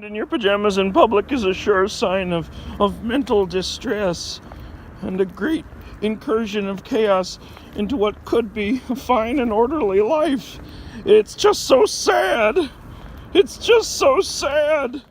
found in your pajamas in public is a sure sign of mental distress and a great incursion of chaos into what could be a fine and orderly life. It's just so sad. It's just so sad.